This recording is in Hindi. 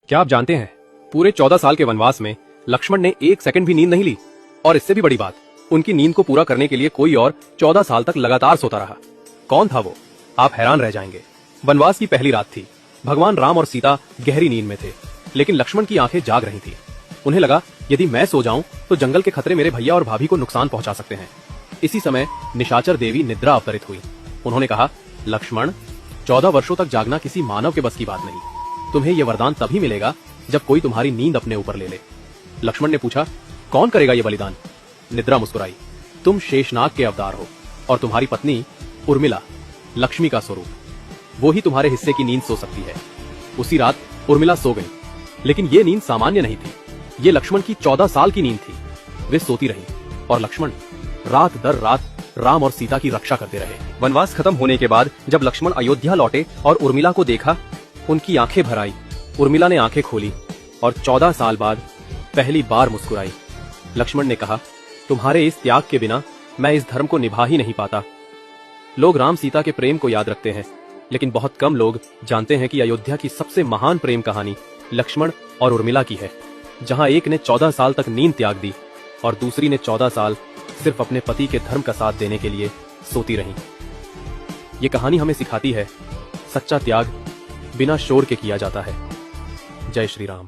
क्या आप जानते हैं, पूरे 14 साल के वनवास में लक्ष्मण ने एक सेकंड भी नींद नहीं ली। और इससे भी बड़ी बात, उनकी नींद को पूरा करने के लिए कोई और 14 साल तक लगातार सोता रहा। कौन था वो? आप हैरान रह जाएंगे। वनवास की पहली रात थी। भगवान राम और सीता गहरी नींद में थे, लेकिन लक्ष्मण की आंखें जाग रही थी। उन्हें लगा, यदि मैं सो जाऊं तो जंगल के खतरे मेरे भैया और भाभी को नुकसान पहुंचा सकते हैं। इसी समय निशाचर देवी निद्रा अवतरित हुई। उन्होंने कहा, लक्ष्मण, 14 वर्षों तक जागना किसी मानव के बस की बात नहीं। तुम्हें यह वरदान तभी मिलेगा जब कोई तुम्हारी नींद अपने ऊपर ले ले। लक्ष्मण ने पूछा, कौन करेगा यह बलिदान? निद्रा मुस्कुराई, तुम शेषनाग के अवतार हो और तुम्हारी पत्नी उर्मिला लक्ष्मी का स्वरूप, वो ही तुम्हारे हिस्से की नींद सो सकती है। उसी रात उर्मिला सो गई, लेकिन ये नींद सामान्य नहीं थी। ये लक्ष्मण की 14 साल की नींद थी। वे सोती रही और लक्ष्मण रात दर रात राम और सीता की रक्षा करते रहे। वनवास खत्म होने के बाद जब लक्ष्मण अयोध्या लौटे और उर्मिला को देखा, उनकी आंखें भर आई। उर्मिला ने आंखें खोली और 14 साल बाद पहली बार मुस्कुराई। लक्ष्मण ने कहा, तुम्हारे इस त्याग के बिना मैं इस धर्म को निभा ही नहीं पाता। लोग राम सीता के प्रेम को याद रखते हैं, लेकिन बहुत कम लोग जानते हैं कि अयोध्या की सबसे महान प्रेम कहानी लक्ष्मण और उर्मिला की है, जहां एक ने 14 साल तक नींद त्याग दी और दूसरी ने 14 साल सिर्फ अपने पति के धर्म का साथ देने के लिए सोती रहीं। ये कहानी हमें सिखाती है, सच्चा त्याग बिना शोर के किया जाता है। जय श्री राम।